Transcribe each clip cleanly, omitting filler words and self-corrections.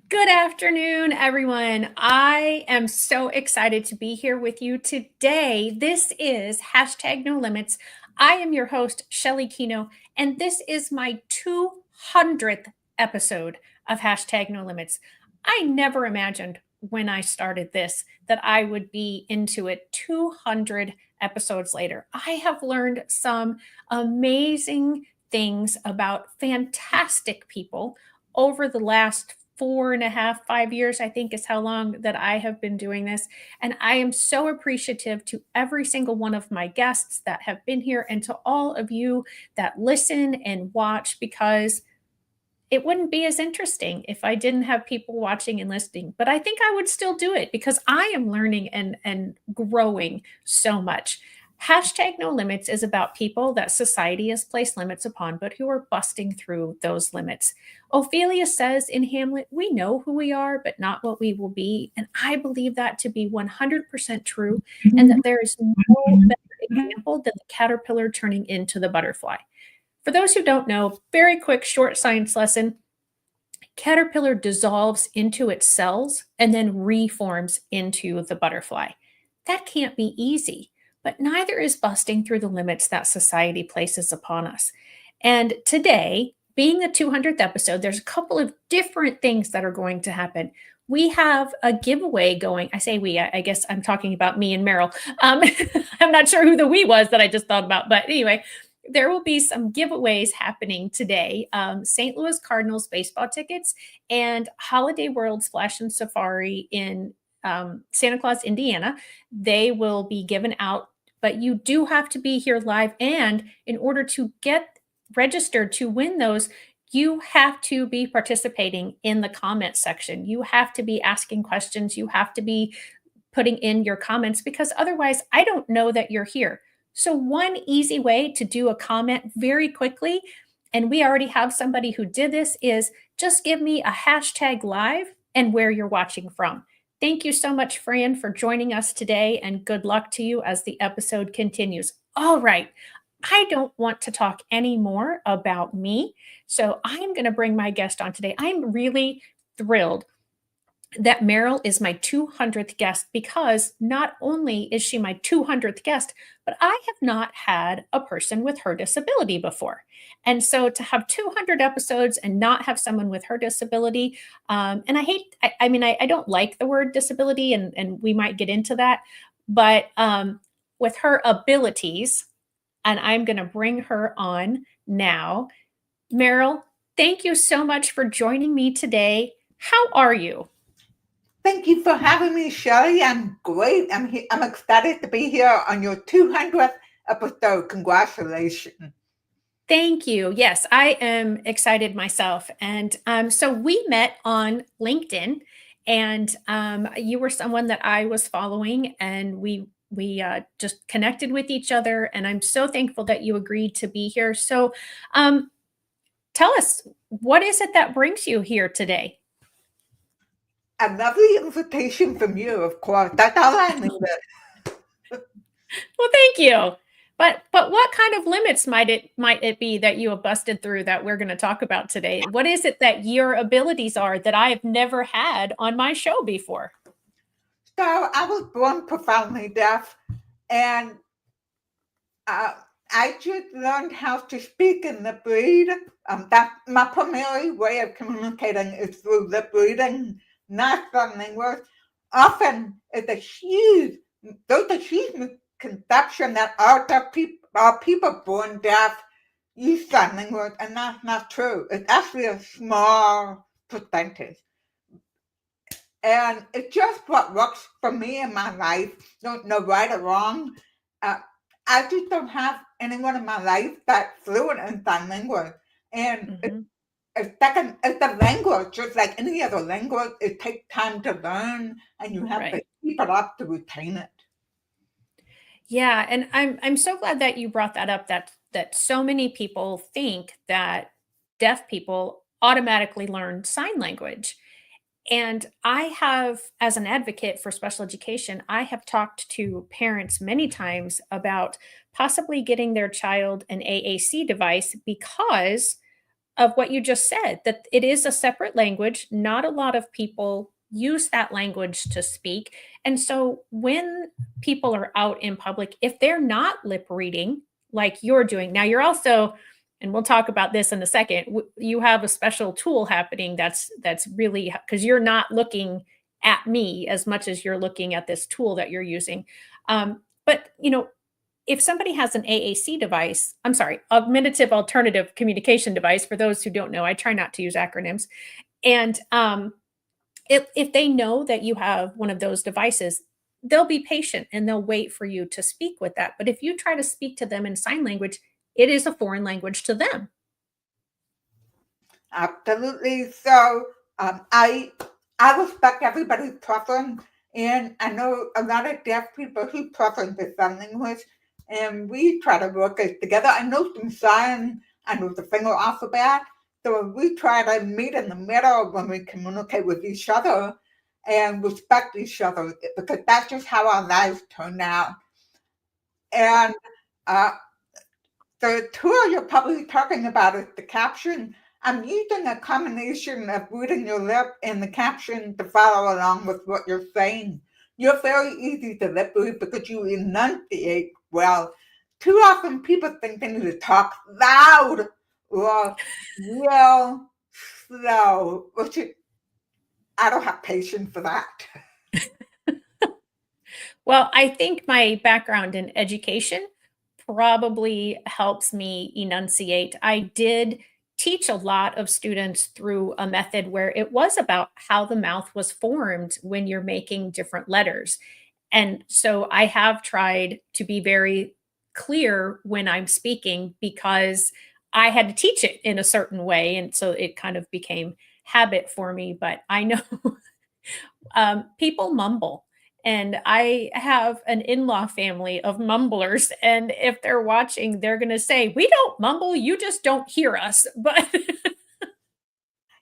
Good afternoon, everyone. I am so excited to be here with you today. This is hashtag no limits. I am your host, Shelly Kino, and this is my 200th episode of hashtag no limits. I never imagined when I started this that I would be into it 200 episodes later. I have learned some amazing things about fantastic people over the last 4.5, 5 years, I think is how long that I have been doing this. And I am so appreciative to every single one of my guests that have been here and to all of you that listen and watch because it wouldn't be as interesting if I didn't have people watching and listening. But I think I would still do it because I am learning and growing so much. Hashtag no limits is about people that society has placed limits upon, but who are busting through those limits. Ophelia says in Hamlet, we know who we are, but not what we will be. And I believe that to be 100% true, and that there is no better example than the caterpillar turning into the butterfly. For those who don't know, very quick, short science lesson. Caterpillar dissolves into its cells and then reforms into the butterfly. That can't be easy, but neither is busting through the limits that society places upon us. And today, being the 200th episode, there's a couple of different things that are going to happen. We have a giveaway going. I say we, I guess I'm talking about me and Meryl. I'm not sure who the we was that I just thought about, but anyway, there will be some giveaways happening today. St. Louis Cardinals baseball tickets and Holiday World Splash and Safari in Santa Claus, Indiana. They will be given out, but you do have to be here live. And in order to get registered to win those, you have to be participating in the comment section. You have to be asking questions. You have to be putting in your comments because otherwise, I don't know that you're here. So, one easy way to do a comment very quickly, and we already have somebody who did this, is just give me a hashtag live and where you're watching from. Thank you so much, Fran, for joining us today, and good luck to you as the episode continues. All right. I don't want to talk any more about me. So I'm going to bring my guest on today. I'm really thrilled that Meryl is my 200th guest because not only is she my 200th guest, but I have not had a person with her disability before. And so to have 200 episodes and not have someone with her disability, and I hate, I mean, I don't like the word disability, and we might get into that, but with her abilities, and I'm going to bring her on now. Meryl, thank you so much for joining me today. How are you? Thank you for having me, Shelly. I'm great. I'm excited to be here on your 200th episode. Congratulations. Thank you. Yes, I am excited myself. And so we met on LinkedIn, and you were someone that I was following, and we just connected with each other. And I'm so thankful that you agreed to be here. So, um, tell us, what is it that brings you here today? A lovely invitation from you, of course. That's all I needed. Well, thank you. But what kind of limits might it be that you have busted through that we're going to talk about today? What is it that your abilities are that I have never had on my show before? So I was born profoundly deaf, and uh, I just learned how to speak in lip read. That's my primary way of communicating is through lip reading, not sign language. Often, it's a huge, there's a huge misconception that all people born deaf use sign language, and that's not true. It's actually a small percentage. And it's just what works for me in my life. Don't know right or wrong. Uh, I just don't have anyone in my life that's fluent in sign language. And Mhm. it's a language, just like any other language. It takes time to learn, and you have to Right. keep it up to retain it. Yeah, and I'm so glad that you brought that up, that so many people think that deaf people automatically learn sign language. And I have, as an advocate for special education, I have talked to parents many times about possibly getting their child an AAC device because of what you just said, that it is a separate language. Not a lot of people use that language to speak. And so when people are out in public, if they're not lip reading like you're doing, now you're also, and we'll talk about this in a second, you have a special tool happening that's really because you're not looking at me as much as you're looking at this tool that you're using. But if somebody has an AAC device, I'm sorry, augmentative alternative communication device, for those who don't know, I try not to use acronyms. And if they know that you have one of those devices, they'll be patient and they'll wait for you to speak with that. But if you try to speak to them in sign language, it is a foreign language to them. Absolutely. So I respect everybody's preference, and I know a lot of deaf people who prefer the sign language, and we try to work it together. I know some sign, I know the finger alphabet, so we try to meet in the middle when we communicate with each other and respect each other because that's just how our lives turn out. And uh, the tool you're probably talking about is the caption. I'm using a combination of reading your lip and the caption to follow along with what you're saying. You're very easy to lip read because you enunciate well. Too often people think they need to talk loud or real slow, I don't have patience for that. Well, I think my background in education probably helps me enunciate. I did teach a lot of students through a method where it was about how the mouth was formed when you're making different letters. And so I have tried to be very clear when I'm speaking because I had to teach it in a certain way. And so it kind of became habit for me. But I know people mumble. And I have an in law family of mumblers. And if they're watching, they're going to say, "We don't mumble. You just don't hear us." But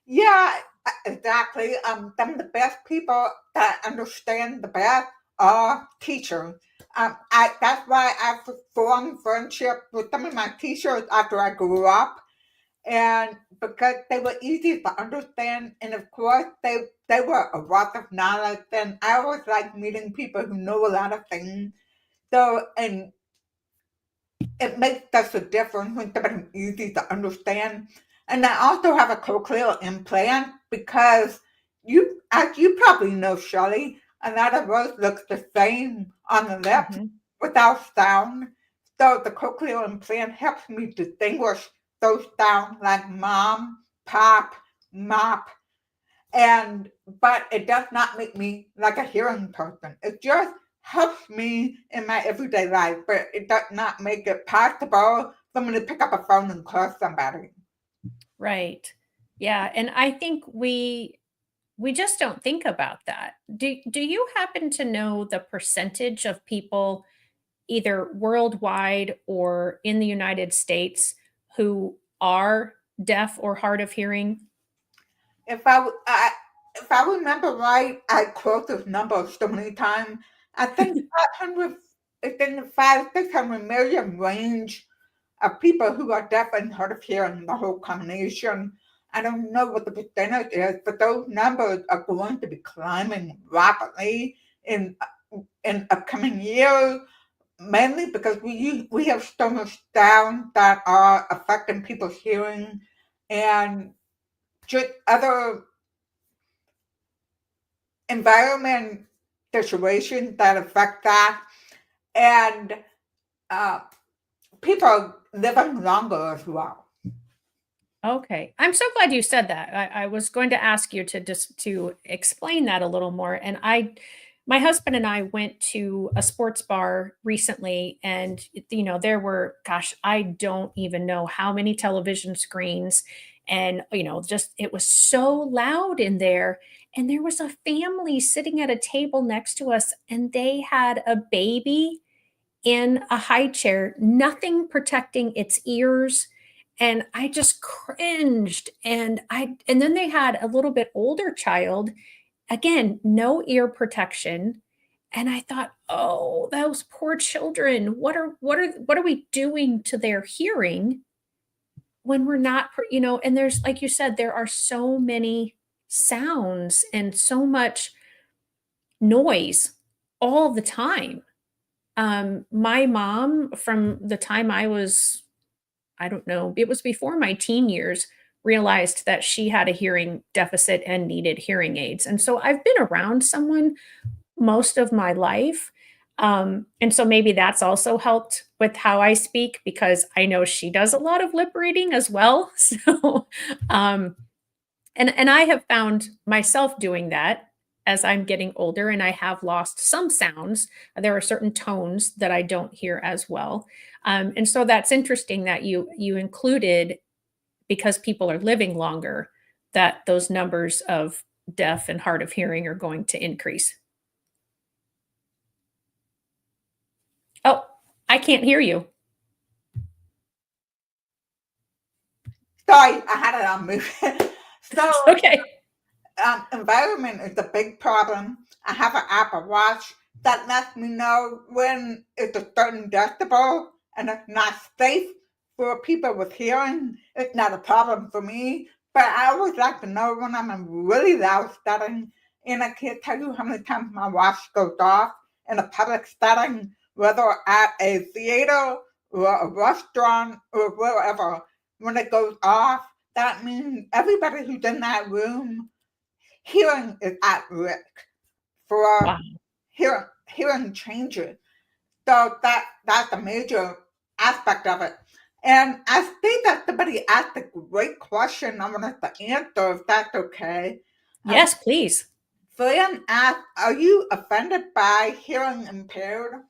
Yeah, exactly. Some of the best people that understand the best are teachers. That's why I formed friendship with some of my teachers after I grew up, and because they were easy to understand, and of course they were a wealth of knowledge. And I always like meeting people who know a lot of things. So, and it makes such a difference when somebody's easy to understand. And I also have a cochlear implant because as you probably know, Shelley, a lot of us look the same on the left Mhm. without sound. So the cochlear implant helps me distinguish those sounds like mom, pop, mop, and but it does not make me like a hearing person. It just helps me in my everyday life, but it does not make it possible for me to pick up a phone and call somebody. Right. Yeah. And I think we just don't think about that. Do you happen to know the percentage of people either worldwide or in the United States who are deaf or hard of hearing? If I, w- I if I remember right, I quote this number so many times. I think 500, it's in the 500 to 600 million range of people who are deaf and hard of hearing in the whole combination. I don't know what the percentage is, but those numbers are going to be climbing rapidly in in upcoming years, mainly because we have so much sound that are affecting people's hearing and just other environment situations that affect that, and uh, people are living longer as well. Okay. I'm so glad you said that. I was going to ask you to just to explain that a little more. And my husband and I went to a sports bar recently, and there were, gosh, I don't even know how many television screens, and just it was so loud in there. And there was a family sitting at a table next to us, and they had a baby in a high chair, nothing protecting its ears. And I just cringed. And then they had a little bit older child, again, no ear protection. And I thought, oh, those poor children, what are we doing to their hearing? when we're not, and there's, like you said, there are so many sounds and so much noise all the time. My mom, from the time I was, I don't know, it was before my teen years, realized that she had a hearing deficit and needed hearing aids. And so I've been around someone most of my life. And so maybe that's also helped with how I speak, because I know she does a lot of lip reading as well. So, um, and I have found myself doing that as I'm getting older, and I have lost some sounds. There are certain tones that I don't hear as well. And so that's interesting that you included, because people are living longer, that those numbers of deaf and hard of hearing are going to increase. Oh, I can't hear you. Sorry, I had it on mute. So, Okay. environment is a big problem. I have an Apple Watch that lets me know when it's a certain decibel and it's not safe for people with hearing. It's not a problem for me, but I always like to know when I'm in really loud setting. And I can't tell you how many times my watch goes off in a public setting, whether at a theater or a restaurant or wherever. When it goes off, that means everybody who's in that room, hearing is at risk for Wow. hearing changes. So that's a major aspect of it. And I think that somebody asked a great question. I wanted to answer, if that's okay. Yes, please. Fran asked, "Are you offended by hearing impaired?"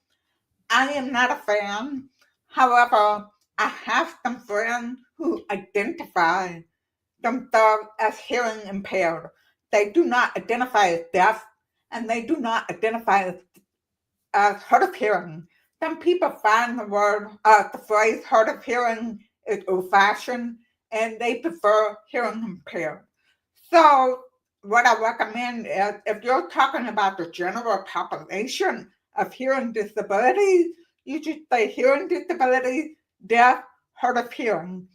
I am not a fan. However, I have some friends who identify themselves as hearing impaired. They do not identify as deaf, and they do not identify as hard of hearing. Some people find the phrase hard of hearing is old fashioned, and they prefer hearing impaired. So, what I recommend is, if you're talking about the general population of hearing disabilities, you should say hearing disability, deaf, hard of hearing.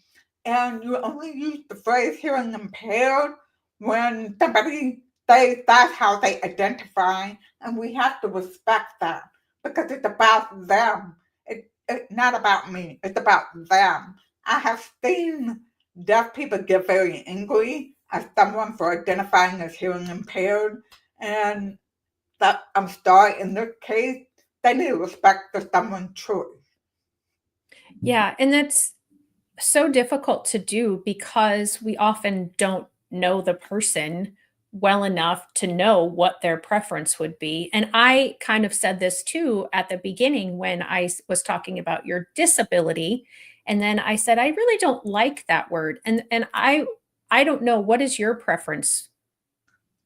And you only use the phrase hearing impaired when somebody says that's how they identify, and we have to respect that because it's about them. It's not about me, it's about them. I have seen deaf people get very angry at someone for identifying as hearing impaired, and that I'm sorry, in this case, they need to respect the someone's choice. Yeah, and that's so difficult to do because we often don't know the person well enough to know what their preference would be. And I kind of said this too at the beginning when was talking about your disability. And then I said, I really don't like that word. And I don't know, what is your preference?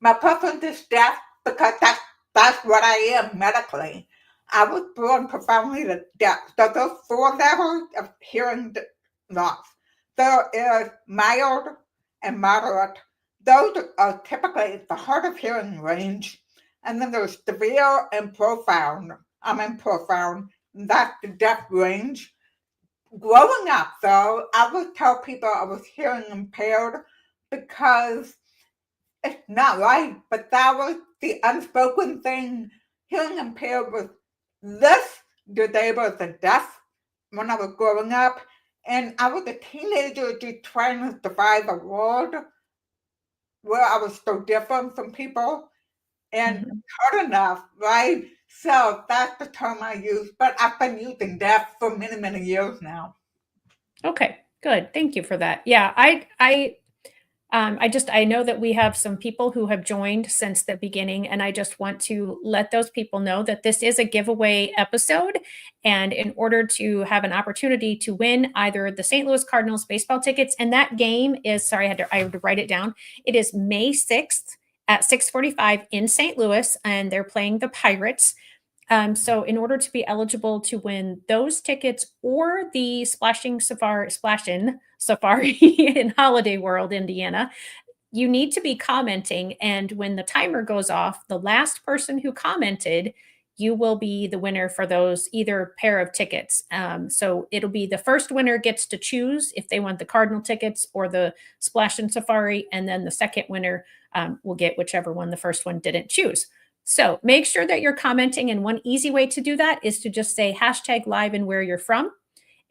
My preference is deaf because that's what I am medically. I was born profoundly deaf. So those four levels of hearing loss. There is mild and moderate. Those are typically the hard of hearing range. And then there's severe and profound. I'm in profound. That's the deaf range. Growing up, though, I would tell people I was hearing impaired because it's not right, but that was the unspoken thing. Hearing impaired was less disabled than deaf when I was growing up. And I was a teenager just trying to survive a world where I was so different from people. And Mhm. hard enough, right? So that's the term I use, but I've been using deaf for many, many years now. Okay, good. Thank you for that. Yeah, I know that we have some people who have joined since the beginning, and I just want to let those people know that this is a giveaway episode. And in order to have an opportunity to win either the St. Louis Cardinals baseball tickets, and that game is, sorry, I had to write it down. It is May 6th at 6:45 in St. Louis, and they're playing the Pirates. So in order to be eligible to win those tickets or the Splashin' Safari in Holiday World, Indiana, you need to be commenting. And when the timer goes off, the last person who commented, you will be the winner for those either pair of tickets. So it'll be the first winner gets to choose if they want the Cardinal tickets or the Splash and Safari, and then the second winner will get whichever one the first one didn't choose. So make sure that you're commenting, and one easy way to do that is to just say hashtag live and where you're from.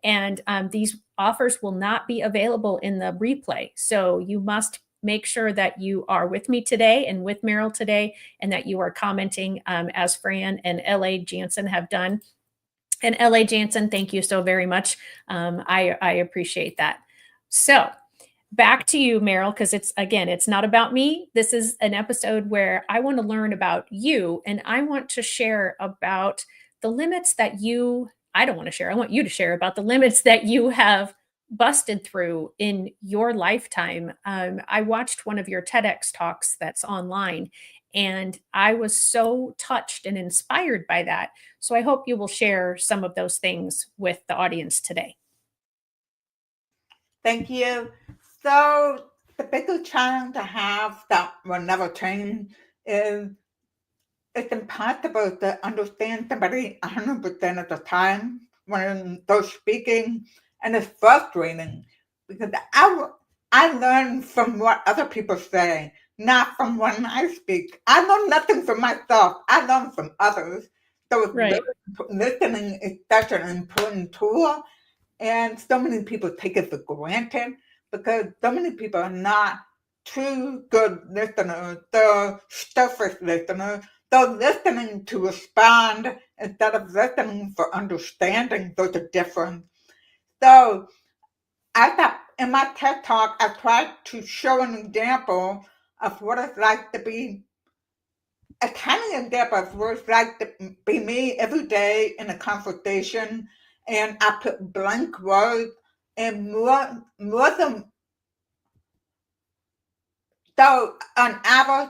And these offers will not be available in the replay. So you must make sure that you are with me today and with Meryl today, and that you are commenting as Fran and LA Jansen have done. And LA Jansen, thank you so very much. I appreciate that. So back to you, Meryl, because it's not about me. This is an episode where I want to learn about you, and I want to share about the limits that I don't want to share. I want you to share about the limits that you have busted through in your lifetime. I watched one of your TEDx talks that's online, and I was so touched and inspired by that. So I hope you will share some of those things with the audience today. Thank you. So the biggest challenge I have that will never change is it's impossible to understand somebody 100% of the time when they're speaking, and it's frustrating because I learn from what other people say, not from when I speak. I learn nothing from myself. I learn from others. So Right. listening is such an important tool, and so many people take it for granted because so many people are not true good listeners. They're surface listeners. They're listening to respond instead of listening for understanding. Those are different. So I thought in my TED talk, I tried to show an example of what it's like to be a tiny example of what it's like to be me every day in a conversation, and I put blank words and more than so on average,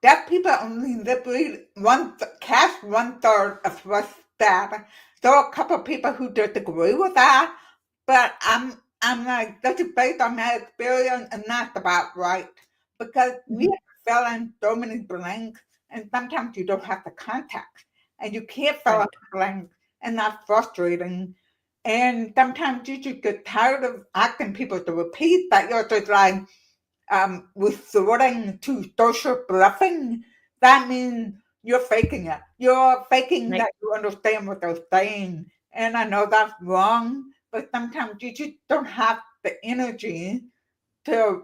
deaf people only liberate cast 1/3 of what's said. There are a couple of people who disagree with that, but I'm like, that's based on my experience, and that's about right. Because we have to fill in so many blanks, and sometimes you don't have the context, and you can't fill in the blanks, and that's frustrating. And sometimes you just get tired of asking people to repeat, but you're just like, resorting to social bluffing. That means you're faking it. You're faking Right. that you understand what they're saying. And I know that's wrong, but sometimes you just don't have the energy to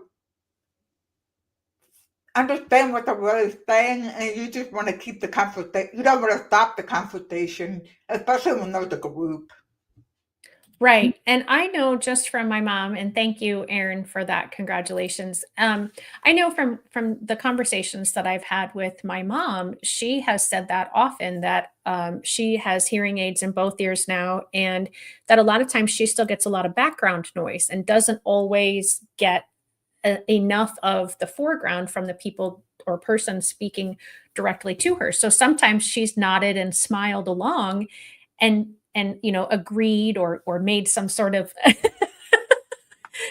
understand what they're really saying, and you just want to keep the conversation. You don't want to stop the conversation, especially when there's a group. Right. And I know just from my mom, and thank you, Erin, for that. Congratulations. I know from the conversations that I've had with my mom, she has said that often that she has hearing aids in both ears now, and that a lot of times she still gets a lot of background noise and doesn't always get enough of the foreground from the people or person speaking directly to her. So sometimes she's nodded and smiled along, and agreed or made some sort of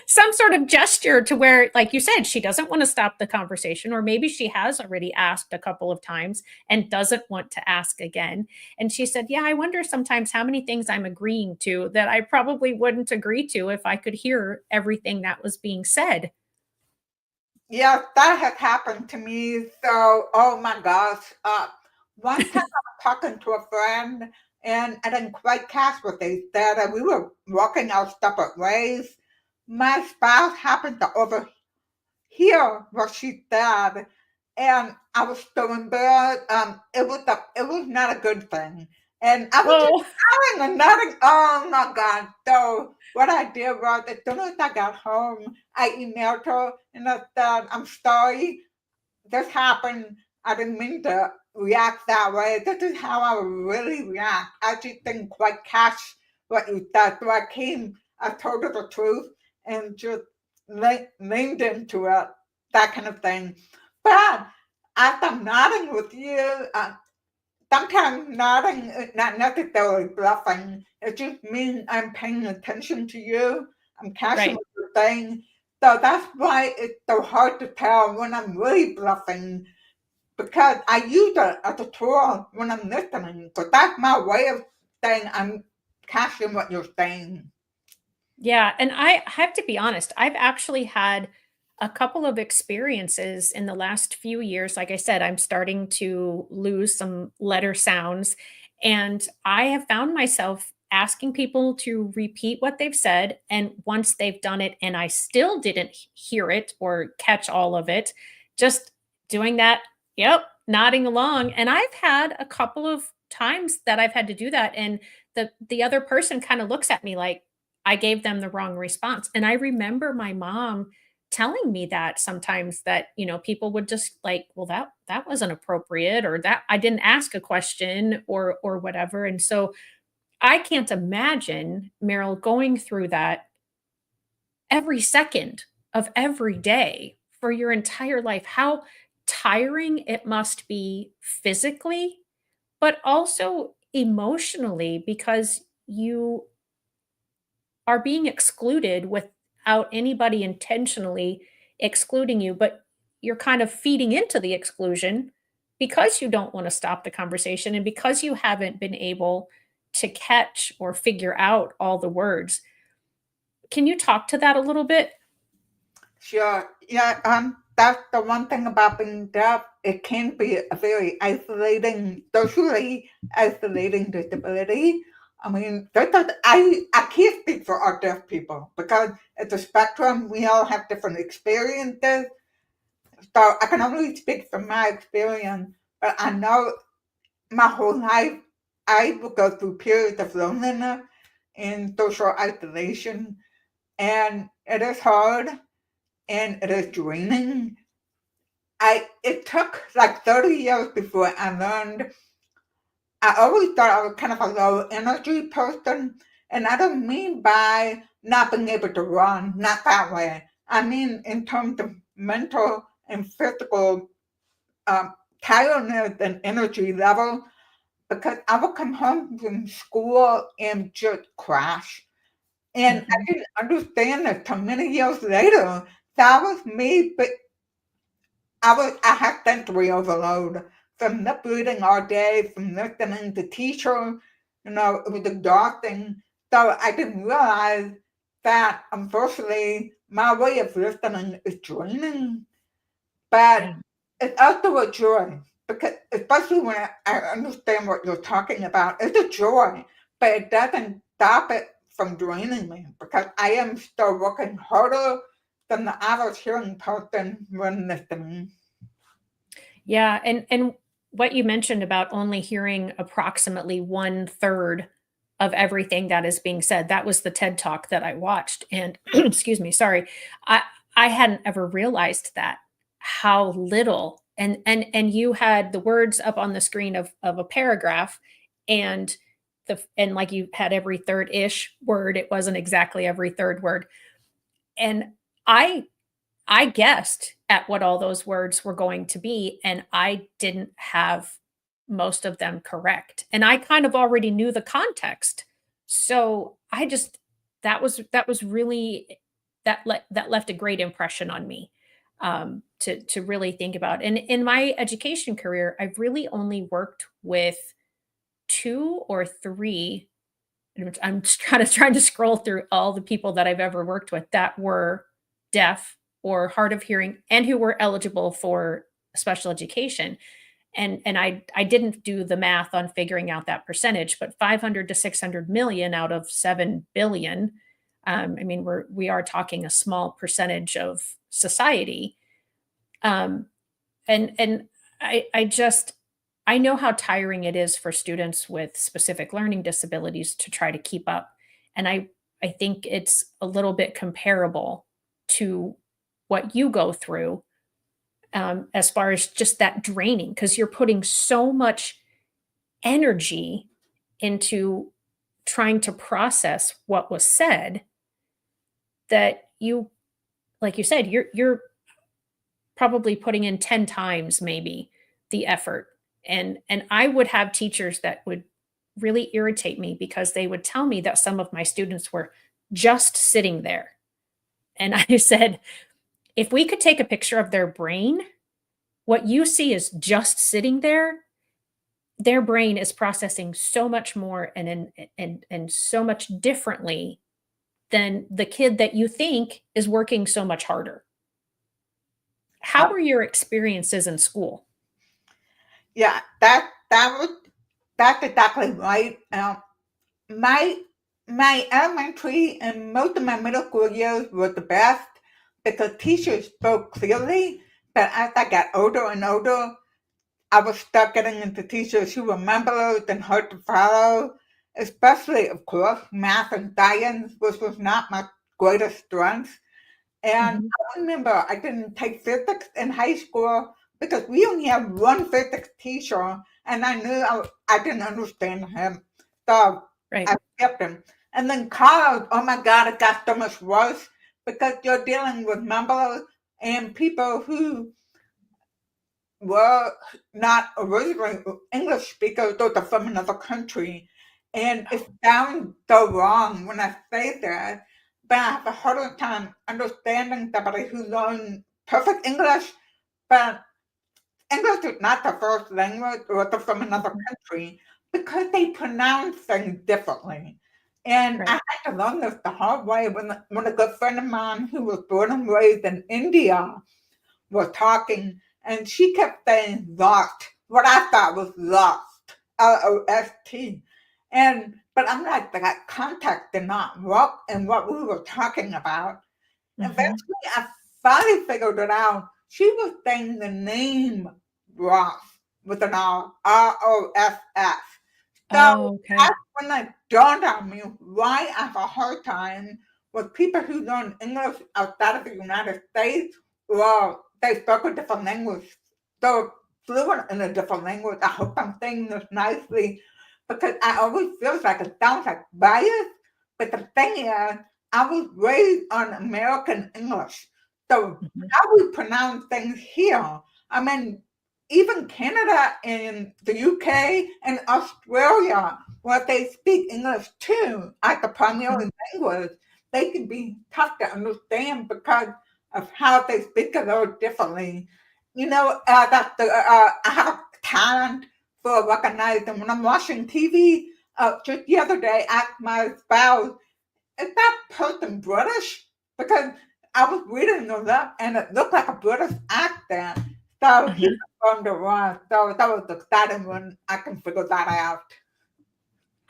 some sort of gesture to where, like you said, she doesn't want to stop the conversation, or maybe she has already asked a couple of times and doesn't want to ask again. And she said, yeah, I wonder sometimes how many things I'm agreeing to that I probably wouldn't agree to if I could hear everything that was being said. Yeah, that has happened to me. So, oh my gosh. One time I was talking to a friend, and I didn't quite catch what they said, and we were walking our separate ways. My spouse happened to overhear what she said, and I was so embarrassed. It was not a good thing. And I was just Oh, telling and nothing. Oh my God. So what I did was, as soon as I got home, I emailed her and I said, I'm sorry, this happened. I didn't mean to react that way. This is how I would really react. I just didn't quite catch what you said. So I told her the truth and just leaned into it, that kind of thing. But as I'm nodding with you, sometimes nodding is not necessarily bluffing. It just means I'm paying attention to you. I'm catching right. what you're saying. So that's why it's so hard to tell when I'm really bluffing. because I use it as a tool when I'm listening, because that's my way of saying I'm catching what you're saying. Yeah, and I have to be honest, I've actually had a couple of experiences in the last few years. Like I said, I'm starting to lose some letter sounds, and I have found myself asking people to repeat what they've said. And once they've done it and I still didn't hear it or catch all of it, just doing that, yep, nodding along. And I've had a couple of times that I've had to do that. And the other person kind of looks at me like, I gave them the wrong response. And I remember my mom telling me that sometimes that, people would just like, well, that wasn't appropriate, or that I didn't ask a question, or whatever. And so I can't imagine, Meryl, going through that every second of every day for your entire life. How tiring it must be physically, but also emotionally, because you are being excluded without anybody intentionally excluding you, but you're kind of feeding into the exclusion because you don't want to stop the conversation and because you haven't been able to catch or figure out all the words. Can you talk to that a little bit? Sure. Yeah, that's the one thing about being deaf. It can be a very isolating, socially isolating disability. I mean, I can't speak for our deaf people because it's a spectrum. We all have different experiences. So I can only speak from my experience, but I know my whole life I will go through periods of loneliness and social isolation, and it is hard and it is draining. It took like 30 years before I learned. I always thought I was kind of a low energy person, and I don't mean by not being able to run, not that way. I mean in terms of mental and physical tiredness and energy level, because I would come home from school and just crash. And I Mhm. didn't understand it till many years later. That was me, but I had sensory overload from lip reading all day, from listening to teacher. It was exhausting. So I didn't realize that unfortunately my way of listening is draining. But Yeah. it's also a joy because especially when I understand what you're talking about, it's a joy, but it doesn't stop it from draining me because I am still working harder than the average hearing person when listening. Yeah, and what you mentioned about only hearing approximately one third of everything that is being said, that was the TED Talk that I watched, and excuse me, sorry, I I hadn't ever realized that, how little, and you had the words up on the screen of a paragraph, and and like you had every third-ish word, it wasn't exactly every third word, and I I guessed at what all those words were going to be, and I didn't have most of them correct. And I kind of already knew the context. So I just that was really that left a great impression on me, to really think about. And in my education career, I've really only worked with two or three. I'm just trying to scroll through all the people that I've ever worked with that were deaf or hard of hearing and who were eligible for special education. And I didn't do the math on figuring out that percentage, but 500 to 600 million out of 7 billion. I mean, we are talking a small percentage of society. Um, and I just I know how tiring it is for students with specific learning disabilities to try to keep up. And I think it's a little bit comparable to what you go through, as far as just that draining, because you're putting so much energy into trying to process what was said that you, like you said, you're probably putting in 10 times maybe the effort. And I would have teachers that would really irritate me because they would tell me that some of my students were just sitting there. And I said, if we could take a picture of their brain, what you see is just sitting there, their brain is processing so much more and so much differently than the kid that you think is working so much harder. How were your experiences in school? Yeah, that's exactly right. My my elementary and most of my middle school years were the best because teachers spoke clearly. But as I got older and older, I was stuck getting into teachers who were members and hard to follow, especially, of course, math and science, which was not my greatest strength. And Mhm. I remember I didn't take physics in high school because we only had one physics teacher, and I knew I didn't understand him. So Right. I skipped him. And then college, oh my God, it got so much worse because you're dealing with members and people who were not originally English speakers, those are from another country. And it sounds so wrong when I say that, but I have a harder time understanding somebody who learned perfect English, but English is not the first language or they're from another Mhm. country because they pronounce things differently. And I Right. had to learn this the hard way when a good friend of mine who was born and raised in India were talking, and she kept saying lost, what I thought was lost, Lost. And but I'm like, that context did not work in what we were talking about. Mhm. Eventually, I finally figured it out. She was saying the name Ross with an Ross. So Oh, okay. that's when it dawned on me why I have a hard time with people who learn English outside of the United States. Well, they spoke a different language. They're fluent in a different language. I hope I'm saying this nicely because I always feel like it sounds like bias. But the thing is, I was raised on American English. So Mhm. how we pronounce things here, I mean, even Canada and the UK and Australia, where they speak English too, as a Mhm. primary language, they can be tough to understand because of how they speak it all differently. I have talent for recognizing when I'm watching TV. Just the other day, I asked my spouse, is that person British? Because I was reading it up and it looked like a British accent. So he Mhm. confirmed it was. So that was exciting when I can figure that out.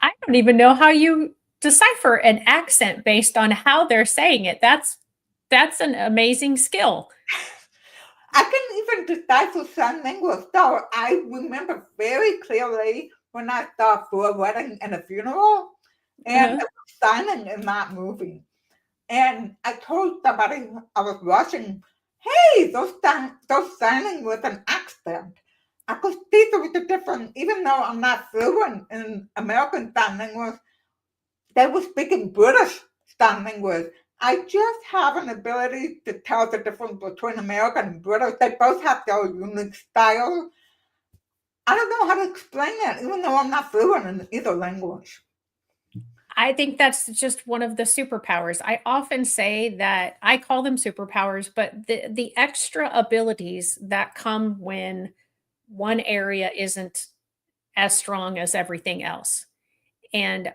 I don't even know how you decipher an accent based on how they're saying it. That's an amazing skill. I can even decipher some language. So I remember very clearly when I saw For a Wedding and a Funeral, and Uh-huh. it was silent in that movie. And I told somebody I was watching, hey, those signing with an accent. I could see there was a difference, even though I'm not fluent in American Sign Language, they were speaking British Sign Language. I just have an ability to tell the difference between American and British. They both have their unique style. I don't know how to explain it, even though I'm not fluent in either language. I think that's just one of the superpowers. I often say that I call them superpowers, but the extra abilities that come when one area isn't as strong as everything else. And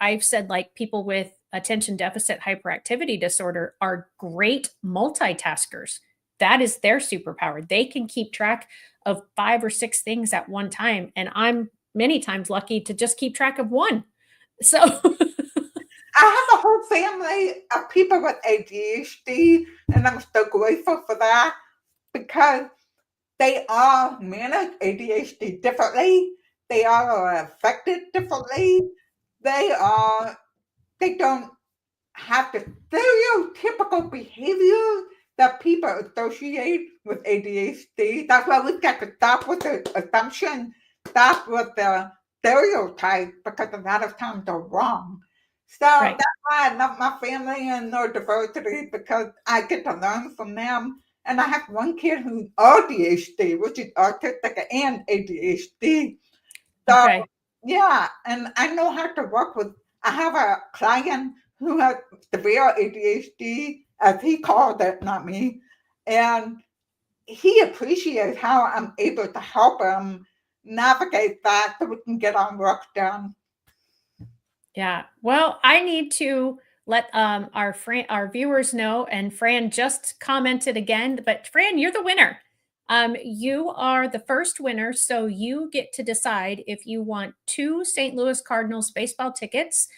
I've said like people with attention deficit hyperactivity disorder are great multitaskers. That is their superpower. They can keep track of 5 or 6 things at one time, and I'm many times lucky to just keep track of one. So I have a whole family of people with ADHD, and I'm so grateful for that because they all manage ADHD differently. They all are affected differently. They are they don't have the stereotypical behavior that people associate with ADHD. That's why we've got to stop with the assumption, stop with the stereotype because a lot of times they're wrong. So right. that's why I love my family and their diversity because I get to learn from them. And I have one kid who's ADHD, which is autistic and ADHD. So Okay. yeah, and I know how to work with. I have a client who has severe ADHD, as he called it, not me, and he appreciates how I'm able to help him navigate that so we can get our work done. Yeah. Well, I need to let our viewers know, and Fran just commented again, but Fran, you're the winner. You are the first winner, so you get to decide if you want 2 St. Louis Cardinals baseball tickets,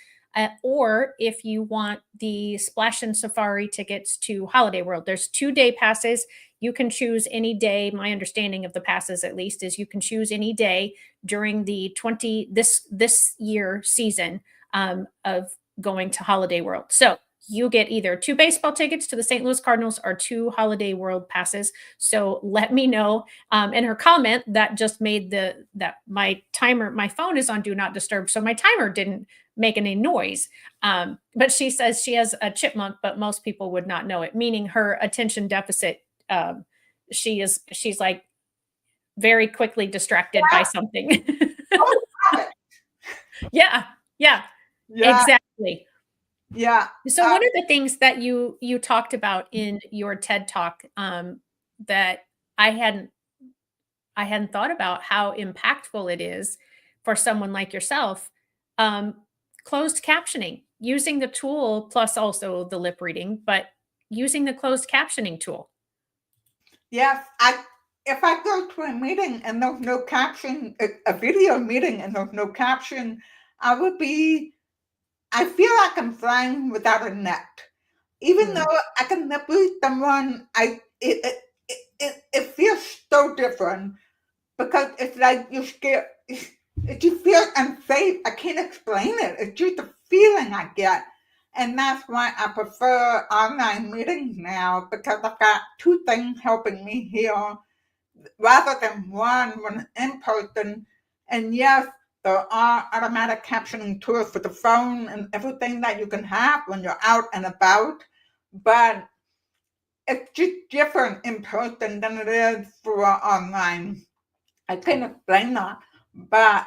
or if you want the Splash and Safari tickets to Holiday World. There's 2-day passes. You can choose any day. My understanding of the passes, at least, is you can choose any day during the 20 this year season of going to Holiday World. So you get either 2 baseball tickets to the St. Louis Cardinals or 2 Holiday World passes. So let me know. In her comment, that just made that my timer, my phone is on do not disturb, so my timer didn't make any noise. But she says she has a chipmunk, but most people would not know it, meaning her attention deficit. She's like very quickly distracted by something. Oh, got it. Yeah, yeah. Yeah, Exactly. yeah. So one of the things that you talked about in your TED Talk, that I hadn't I hadn't thought about how impactful it is for someone like yourself, um, closed captioning, using the tool plus also the lip reading, but using the closed captioning tool. Yes, if I go to a meeting and there's no caption, a video meeting and there's no caption, I feel like I'm flying without a net. Even Mm. though I can nibble someone, it feels so different because it's like you're scared. You feel unsafe. I can't explain it. It's just a feeling I get. And that's why I prefer online meetings now because I've got 2 things helping me here rather than one when in person. And yes, there are automatic captioning tools for the phone and everything that you can have when you're out and about, but it's just different in person than it is for online. I can't explain that, but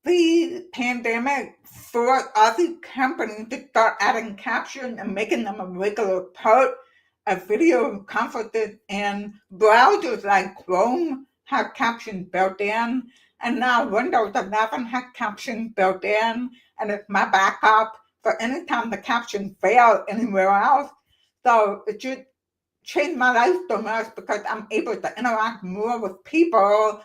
the pandemic forced other companies to start adding caption and making them a regular part of video conferences, and browsers like Chrome have captions built in, and now Windows 11 has captions built in, and it's my backup for any time the caption fails anywhere else. So it just changed my life so much because I'm able to interact more with people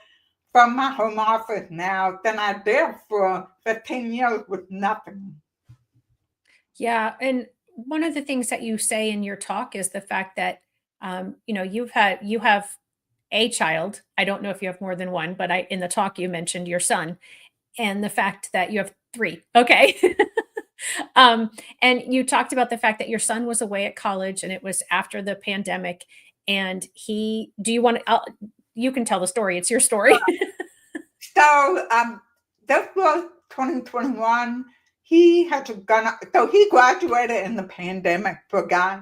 from my home office now than I did for 15 years with nothing. Yeah, and one of the things that you say in your talk is the fact that you have a child. I don't know if you have more than one, but I in the talk you mentioned your son and the fact that you have 3. Okay. And you talked about the fact that your son was away at college and it was after the pandemic, and he do you want to you can tell the story. It's your story. So this was 2021. He had to gone, so he graduated in the pandemic for guy.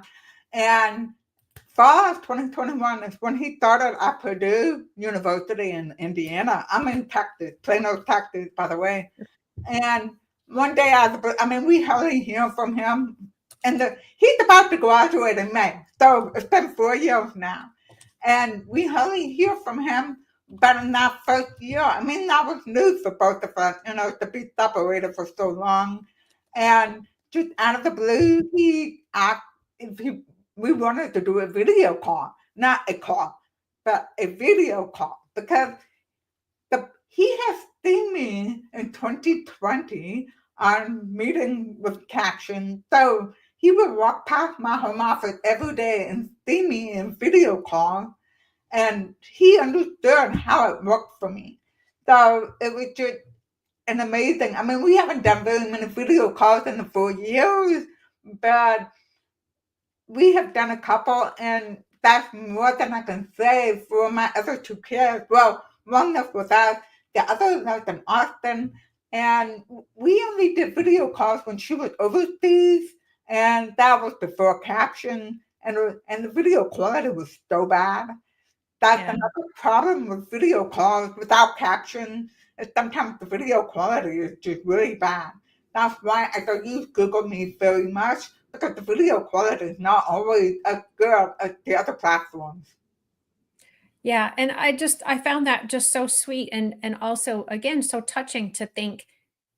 And fall of 2021 is when he started at Purdue University in Indiana. I'm in Texas, Plano, Texas, by the way. And one day, we hardly hear from him. And he's about to graduate in May. So it's been 4 years now. And we hardly hear from him. But in that first year, that was news for both of us, to be separated for so long. And just out of the blue, he asked if we wanted to do a video call, not a call, but a video call, because he has seen me in 2020 on meeting with caption. So he would walk past my home office every day and see me in video call, and he understood how it worked for me. So it was just an amazing. We haven't done very many video calls in the 4 years, but we have done a couple, and that's more than I can say for my other 2 kids. Well, one lives with us, the other lives in Austin, and we only did video calls when she was overseas, and that was before caption, and the video quality was so bad. That's Yeah. another problem with video calls without caption. Is sometimes the video quality is just really bad. That's why I don't use Google Meet very much because the video quality is not always as good as the other platforms. Yeah, and I found that just so sweet and also again so touching to think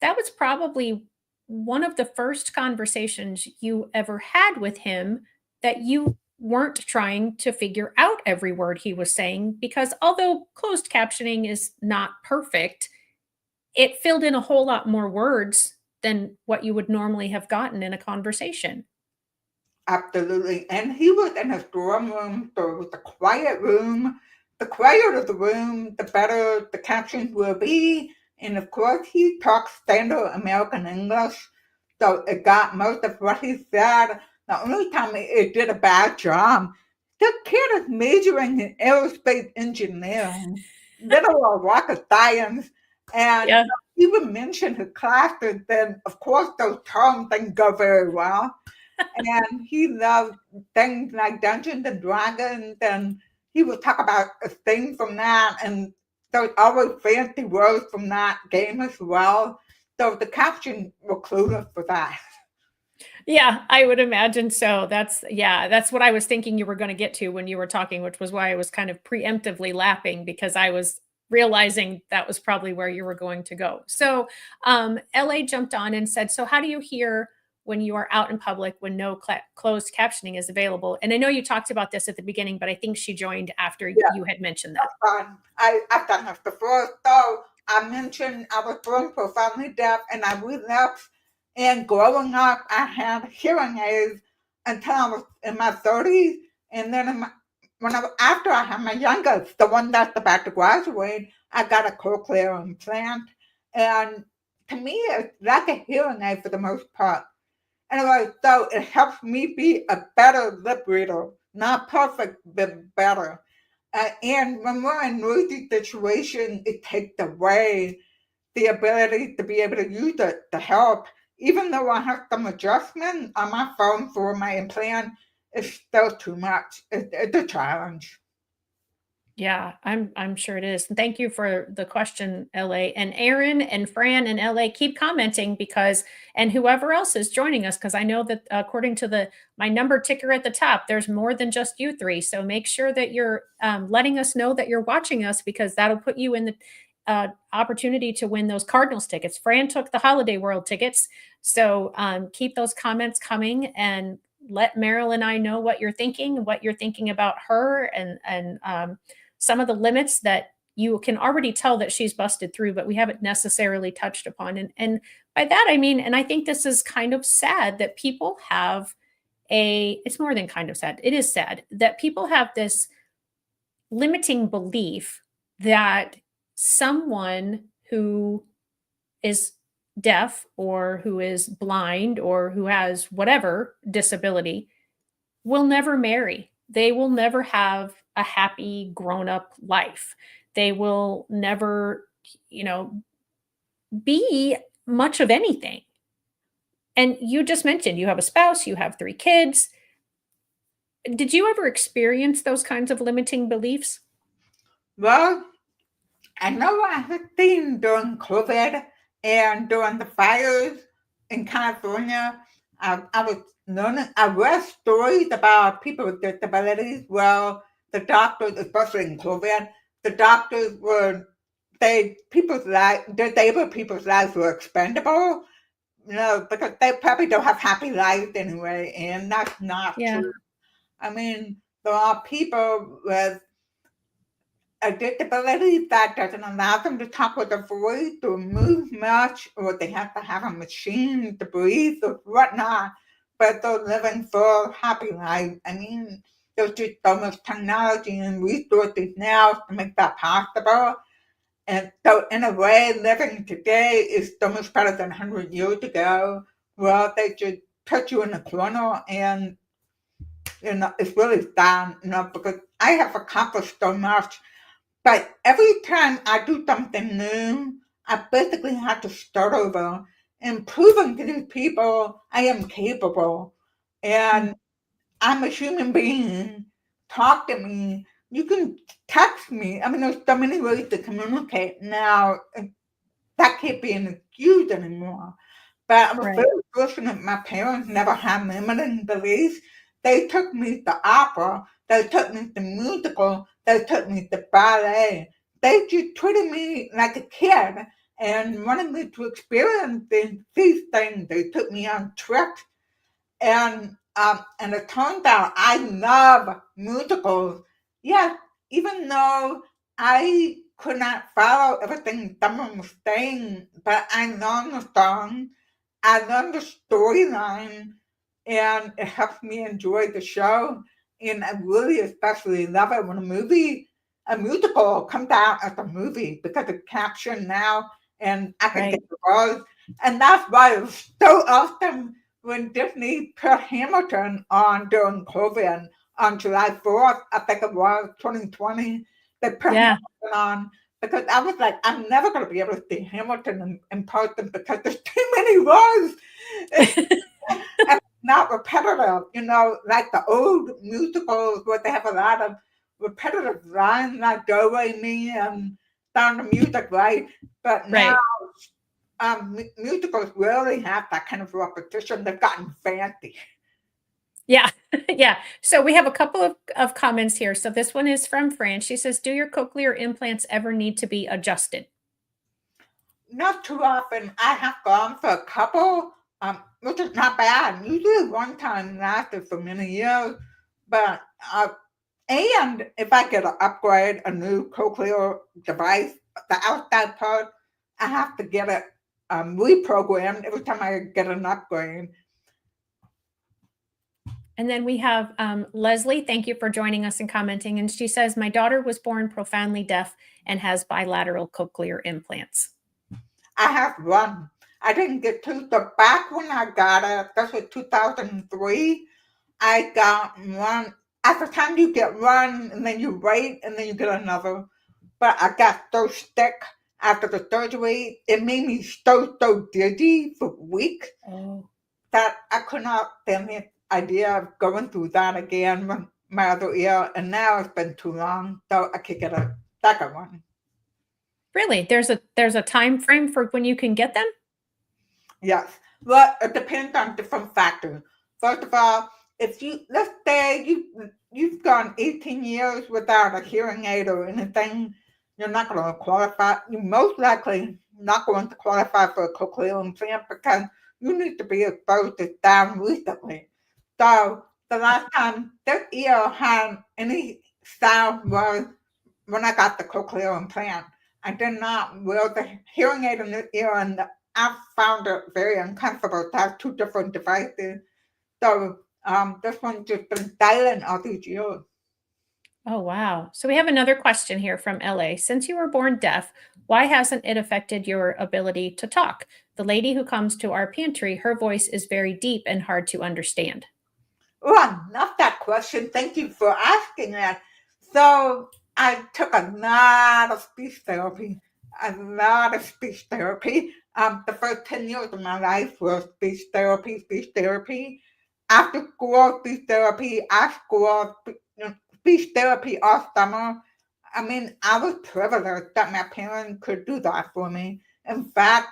that was probably one of the first conversations you ever had with him that you weren't trying to figure out every word he was saying because although closed captioning is not perfect, it filled in a whole lot more words than what you would normally have gotten in a conversation. Absolutely. And he was in his dorm room, so it was a quiet room. The quieter the room, the better the captions will be. And of course, he talks standard American English, so it got most of what he said. The only time it did a bad job, the kid is majoring in aerospace engineering, literal rocket science, and Yeah. he would mention his classes, then of course those terms didn't go very well, and he loved things like Dungeons and Dragons, and he would talk about a thing from that, and there's always fancy words from that game as well. So the caption were clueless for that. Yeah, I would imagine so. That's what I was thinking you were gonna get to when you were talking, which was why I was kind of preemptively laughing because I was realizing that was probably where you were going to go. So, LA jumped on and said, "So how do you hear when you are out in public when no closed captioning is available?" And I know you talked about this at the beginning, but I think she joined after Yeah, you had mentioned that. I've done this before. So I mentioned I was born profoundly deaf and I relapsed. And growing up, I had hearing aids until I was in my 30s. And then after I had my youngest, the one that's about to graduate, I got a cochlear implant. And to me, it's like a hearing aid for the most part. Anyway, so it helps me be a better lip reader. Not perfect, but better. And when we're in noisy situations, it takes away the ability to be able to use it to help. Even though I have some adjustment on my phone for my implant, it's still too much. It's a challenge. Yeah, I'm sure it is. And thank you for the question, LA. And Aaron and Fran and LA keep commenting because and whoever else is joining us, because I know that according to the my number ticker at the top, there's more than just you three. So make sure that you're letting us know that you're watching us because that'll put you in the opportunity to win those Cardinals tickets. Fran took the Holiday World tickets. So keep those comments coming and let Meryl and I know what you're thinking about her and some of the limits that you can already tell that she's busted through, but we haven't necessarily touched upon. And by that, I mean, and I think this is kind of sad that people have it's more than kind of sad. It is sad that people have this limiting belief that someone who is deaf or who is blind or who has whatever disability will never marry. They will never have a happy grown up life. They will never, you know, be much of anything. And you just mentioned you have a spouse, you have three kids. Did you ever experience those kinds of limiting beliefs? Well, I know I had seen during COVID and during the fires in California, I was learning, I read stories about people with disabilities. Well, the doctors, especially in COVID, the doctors were, people's lives, disabled people's lives were expendable, because they probably don't have happy lives anyway, and that's not Yeah. true. I mean, there are people with a disability that doesn't allow them to talk with their voice or move much, or they have to have a machine to breathe or whatnot, but they're living full, happy lives. I mean, there's just so much technology and resources now to make that possible. And so, in a way, living today is so much better than 100 years ago. Well, they just put you in a corner and, it's really sad, because I have accomplished so much, but every time I do something new, I basically have to start over and proving to these people I am capable. Mm. And I'm a human being. Talk to me. You can text me. I mean, there's so many ways to communicate now. That can't be an excuse anymore. But I was Right. very fortunate my parents never had limiting beliefs. They took me to opera They took me to musical. They took me to ballet. They just treated me like a kid and wanted me to experience these things. They took me on trips, and it turns out I love musicals. Yes, even though I could not follow everything someone was saying, but I learned the song, I learned the storyline, and it helps me enjoy the show. And I really especially love it when a musical comes out as a movie because it's captioned now and I can get Right. the words. And that's why it was so awesome when Disney put Hamilton on during COVID on July 4th, I think it was 2020. They put Yeah. Hamilton on because I was like, I'm never going to be able to see Hamilton in person because there's too many words. And not repetitive, like the old musicals where they have a lot of repetitive lines like do, re, mi, and sound of music, right? But now Right. musicals rarely have that kind of repetition. They've gotten fancy. Yeah. Yeah. So we have a couple of comments here. So this one is from Fran. She says, do your cochlear implants ever need to be adjusted? Not too often. I have gone for a couple, which is not bad. Usually one time lasted for many years, but and if I get an upgrade, a new cochlear device, the outside part, I have to get it reprogrammed every time I get an upgrade. And then we have Leslie. Thank you for joining us and commenting. And she says, my daughter was born profoundly deaf and has bilateral cochlear implants. I have one. I didn't get two. So back when I got it, this was 2003, I got one. At the time, you get one, and then you wait, and then you get another. But I got so sick after the surgery, it made me so dizzy for weeks Oh, that I could not stand the idea of going through that again with my other ear. And now it's been too long, so I could get a second one. really? There's a time frame for when you can get them? Yes. Well, it depends on different factors. First of all, if let's say you've gone 18 years without a hearing aid or anything, you're not going to qualify. You're most likely not going to qualify for a cochlear implant because you need to be exposed to sound recently. So the last time this ear had any sound was when I got the cochlear implant. I did not wear the hearing aid in the ear, and I found it very uncomfortable to have two different devices. So this one's just been silent all these years. Oh, wow. So we have another question here from LA. Since you were born deaf, why hasn't it affected your ability to talk? The lady who comes to our pantry, her voice is very deep and hard to understand. Oh, I love that question. Thank you for asking that. So I took a lot of speech therapy, a lot of speech therapy. The first 10 years of my life was speech therapy, speech therapy. After school, speech therapy, at school, speech therapy all summer. I mean, I was privileged that my parents could do that for me. In fact,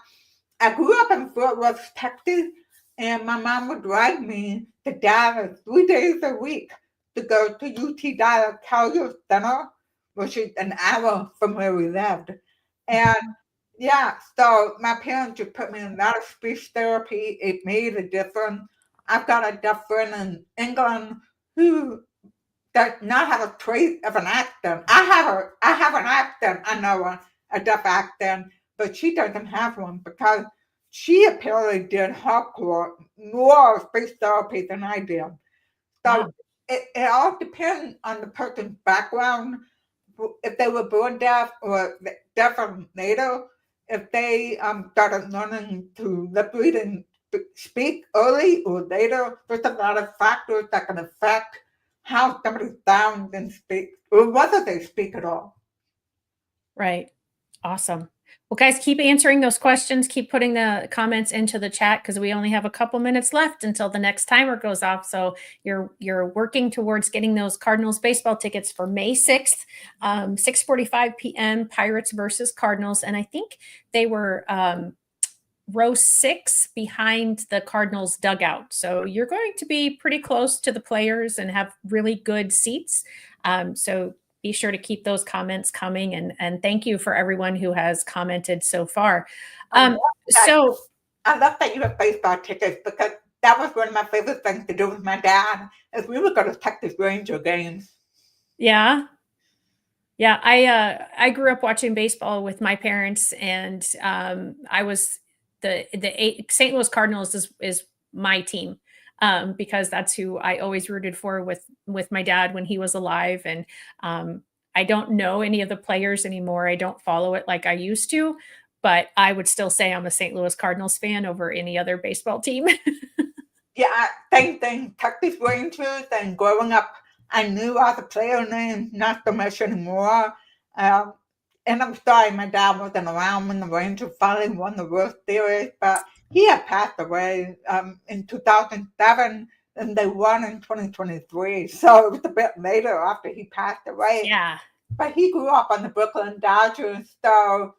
I grew up in Fort Worth, Texas, and my mom would drive me to Dallas 3 days a week to go to UT Dallas Carrier Center, which is an hour from where we lived. And yeah, so my parents just put me in a lot of speech therapy. It made a difference. I've got a deaf friend in England who does not have a trace of an accent. I have an accent. I know a deaf accent, but she doesn't have one because she apparently did hardcore more speech therapy than I did. So Wow. it all depends on the person's background, if they were born deaf or deaf from later, if they started learning to lip read and speak early or later. There's a lot of factors that can affect how somebody sounds and speaks, or whether they speak at all. Right. Awesome. Well, guys, keep answering those questions. Keep putting the comments into the chat because we only have a couple minutes left until the next timer goes off. So you're working towards getting those Cardinals baseball tickets for May 6th, 6:45 p.m. Pirates versus Cardinals. And I think they were row 6 behind the Cardinals dugout. So you're going to be pretty close to the players and have really good seats. So be sure to keep those comments coming. And thank you for everyone who has commented so far. I love that you have baseball tickets, because that was one of my favorite things to do with my dad, is we would go to Texas Ranger games. Yeah. Yeah, I grew up watching baseball with my parents, and I was the St. Louis Cardinals is my team, because that's who I always rooted for with my dad when he was alive. And I don't know any of the players anymore. I don't follow it like I used to, but I would still say I'm a St. Louis Cardinals fan over any other baseball team. Yeah, same thing. Texas Rangers, and growing up, I knew all the player names, not so much anymore. And I'm sorry my dad wasn't around when the Rangers finally won the World Series, but he had passed away in 2007, and they won in 2023. So it was a bit later after he passed away. Yeah. But he grew up on the Brooklyn Dodgers, so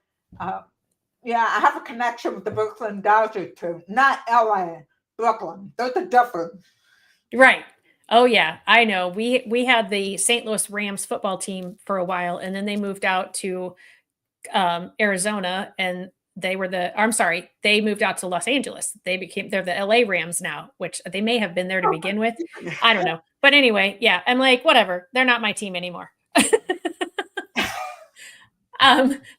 yeah, I have a connection with the Brooklyn Dodgers too. Not LA, Brooklyn. Those are different. Right. Oh yeah, I know. We had the St. Louis Rams football team for a while, and then they moved out to Arizona, and they moved out to Los Angeles. They're the LA Rams now, which they may have been there to begin with. I don't know. But anyway, yeah, I'm like, whatever. They're not my team anymore.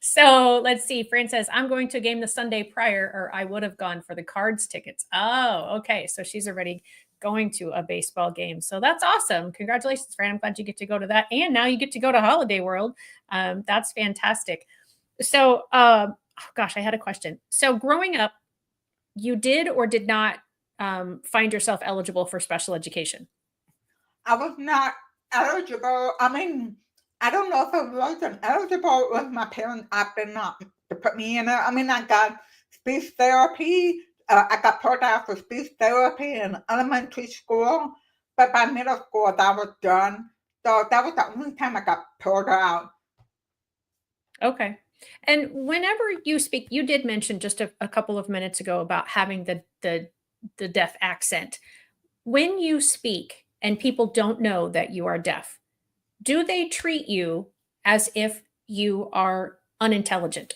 So let's see. Fran says, I'm going to a game the Sunday prior, or I would have gone for the Cards tickets. Oh, okay. So she's already going to a baseball game. So that's awesome. Congratulations, Fran. I'm glad you get to go to that. And now you get to go to Holiday World. That's fantastic. So, oh gosh, I had a question. So growing up, you did or did not find yourself eligible for special education? I was not eligible. I mean, I don't know if I wasn't eligible with my parents opting not to put me in it. I mean, I got speech therapy. I got put out for speech therapy in elementary school, but by middle school, that was done. So that was the only time I got pulled out. Okay. And whenever you speak, you did mention just a couple of minutes ago about having the deaf accent. When you speak and people don't know that you are deaf, do they treat you as if you are unintelligent?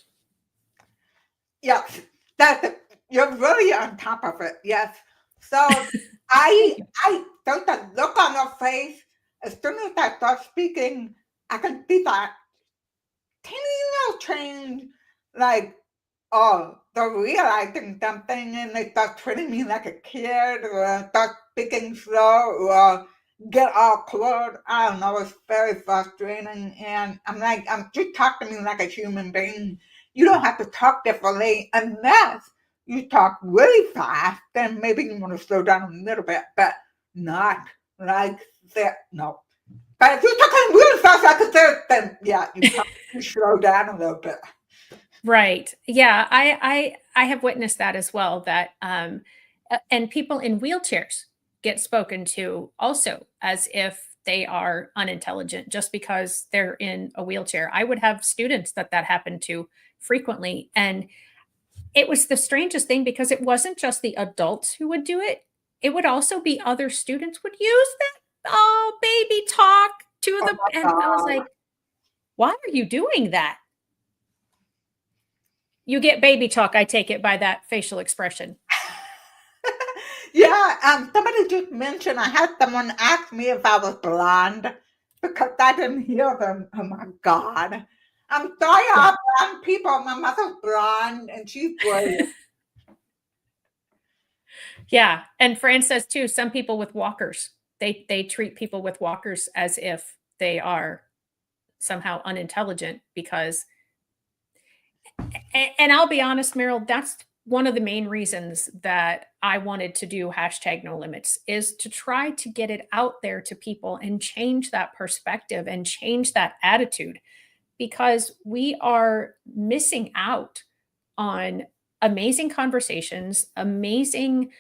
Yes, you're really on top of it. Yes. So I there's a look on her face as soon as I start speaking. I can see that teeny little change, like, oh, they're realizing something and they start treating me like a kid, or start speaking slow, or get awkward. I don't know, it's very frustrating. And I'm like, just talk to me like a human being. You don't have to talk differently unless you talk really fast, then maybe you want to slow down a little bit, but not like that. No. But if you're talking really fast, I could say, then yeah, you probably slow down a little bit. Right. Yeah, I have witnessed that as well. That and people in wheelchairs get spoken to also as if they are unintelligent just because they're in a wheelchair. I would have students that happened to frequently, and it was the strangest thing because it wasn't just the adults who would do it. It would also be other students would use that baby talk to the, and I was like, why are you doing that? You get baby talk, I take it by that facial expression. Yeah, somebody just mentioned, I had someone ask me if I was blonde because I didn't hear them. Oh my God. I'm sorry, all blonde people. My mother's blonde and she's great. Yeah, and Fran says too, some people with walkers, they treat people with walkers as if they are somehow unintelligent because, and I'll be honest, Meryl, that's one of the main reasons that I wanted to do hashtag no limits is to try to get it out there to people and change that perspective and change that attitude, because we are missing out on amazing conversations, amazing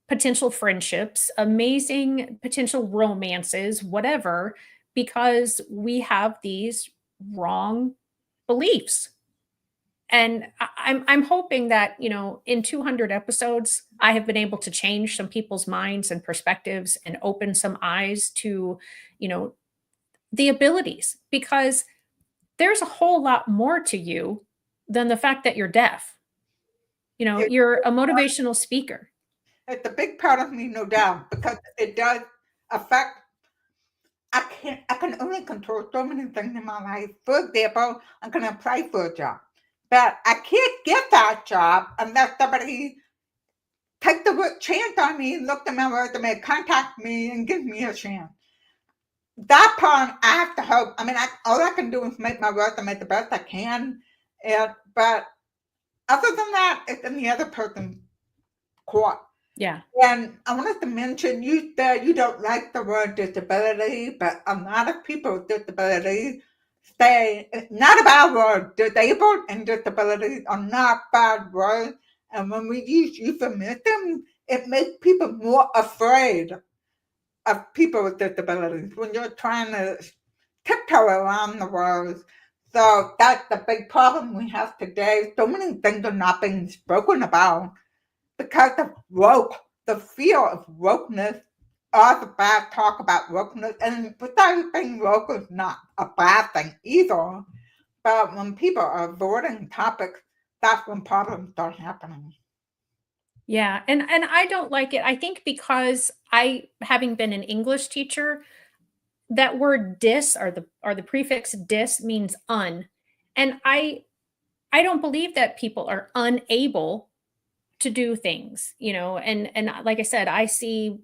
potential friendships, amazing potential romances, whatever, because we have these wrong beliefs. And I'm hoping that, in 200 episodes, I have been able to change some people's minds and perspectives and open some eyes to, you know, the abilities, because there's a whole lot more to you than the fact that you're deaf. It, You're a motivational speaker. it's a big part of me, no doubt, because it does affect. I can only control so many things in my life. For example, I'm going to apply for a job, but I can't get that job unless somebody take the chance on me, look at my resume, contact me, and give me a chance. That part, I have to hope. I mean, all I can do is make my resume the best I can. But other than that, it's in the other person's court. Yeah. And I wanted to mention, you said you don't like the word disability, but a lot of people with disabilities say it's not a bad word. Disabled and disabilities are not bad words. And when we use euphemism, it makes people more afraid of people with disabilities when you're trying to tiptoe around the words. So that's the big problem we have today. So many things are not being spoken about because of woke, the fear of wokeness, all the bad talk about wokeness, and without being woke is not a bad thing either. But when people are avoiding topics, that's when problems start happening. Yeah, and I don't like it. I think because having been an English teacher, that word dis, or the prefix dis, means un. And I don't believe that people are unable to do things, and like I said, I see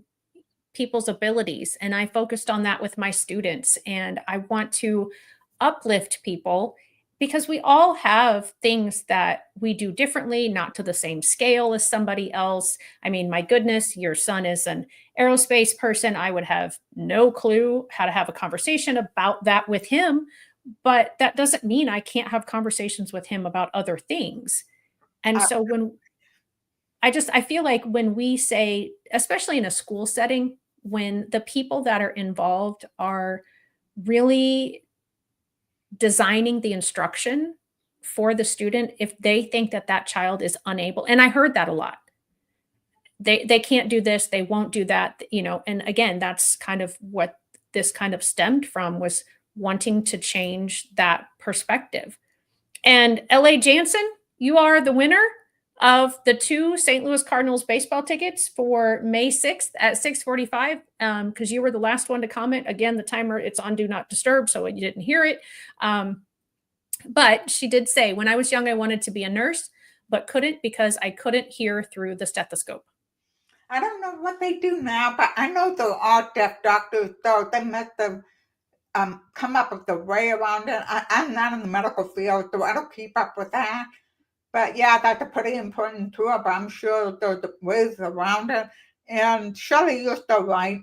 people's abilities, and I focused on that with my students, and I want to uplift people, because we all have things that we do differently, not to the same scale as somebody else. I mean, my goodness, your son is an aerospace person. I would have no clue how to have a conversation about that with him, but that doesn't mean I can't have conversations with him about other things. And Uh, so I feel like when we say, especially in a school setting, when the people that are involved are really designing the instruction for the student, if they think that that child is unable, and I heard that a lot, they can't do this, they won't do that, and again, that's kind of what this kind of stemmed from, was wanting to change that perspective. And LA Jansen, you are the winner of the 2 St. Louis Cardinals baseball tickets for May 6th at 6:45, because you were the last one to comment. Again, the timer, it's on do not disturb, so you didn't hear it. But she did say, when I was young, I wanted to be a nurse, but couldn't because I couldn't hear through the stethoscope. I don't know what they do now, but I know there are deaf doctors, so they must have come up with a way around it. I'm not in the medical field, so I don't keep up with that. But yeah, that's a pretty important tool, but I'm sure there's ways around it. And Shelley, you're so right.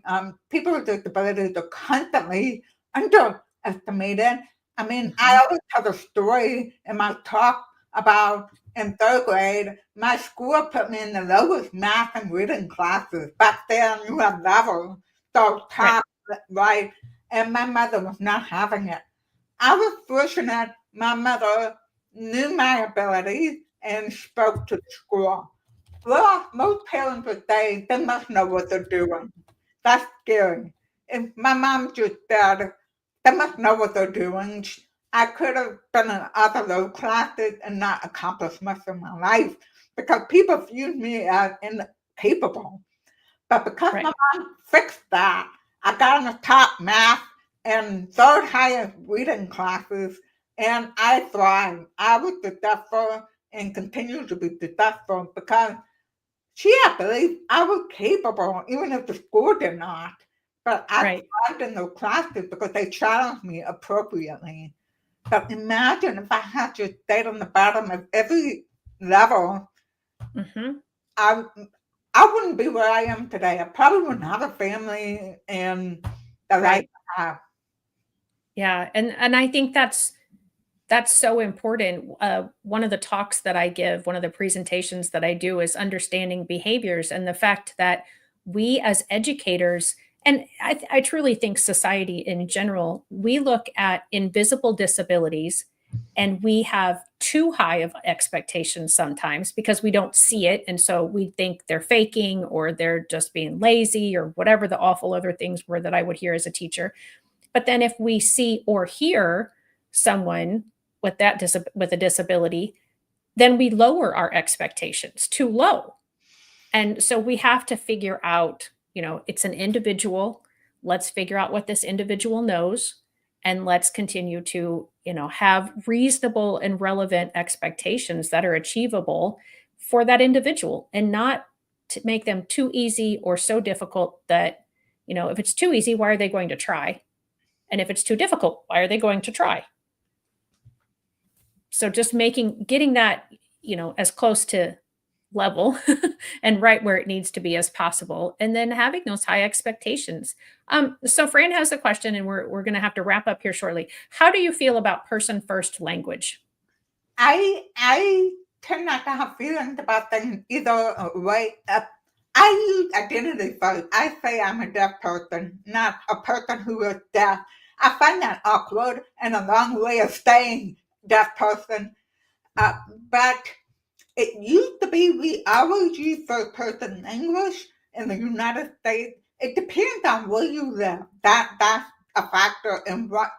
People with disabilities are constantly underestimated. I mean, I Mhm. always tell the story in my talk about in third grade, my school put me in the lowest math and reading classes. Back then, you had levels, so Right. top, right? And my mother was not having it. I was fortunate my mother knew my abilities and spoke to the school. Well, most parents would say they must know what they're doing. That's scary. If my mom just said they must know what they're doing, I could have been in other low classes and not accomplished much in my life because people viewed me as incapable. But because Right. my mom fixed that, I got in the top math and third highest reading classes, and I thrived. I was successful and continue to be successful because I believed I was capable, even if the school did not. But I Right. thrived in those classes because they challenged me appropriately. But imagine if I had just stayed on the bottom of every level, Hmm. I I wouldn't be where I am today. I probably wouldn't have a family and the life Right. I have. Yeah. And I think that's so important. One of the talks that I give, one of the presentations that I do, is understanding behaviors, and the fact that we as educators, and I truly think society in general, we look at invisible disabilities And we have too high of expectations sometimes because we don't see it. And so we think they're faking or they're just being lazy or whatever the awful other things were that I would hear as a teacher. But then if we see or hear someone with with a disability, then we lower our expectations too low. And so we have to figure out, it's an individual. Let's figure out what this individual knows and let's continue to, have reasonable and relevant expectations that are achievable for that individual and not to make them too easy or so difficult that, if it's too easy, why are they going to try? And if it's too difficult, why are they going to try? So just getting that, as close to level and right where it needs to be as possible, and then having those high expectations. So Fran has a question, and we're going to have to wrap up here shortly. How do you feel about person first language? I tend not to have feelings about things either way. I use identity first. I say I'm a deaf person, not a person who is deaf. I find that awkward and a long way of saying deaf person. But it used to be we always use first person English in the United States. It depends on where you live. That's a factor in what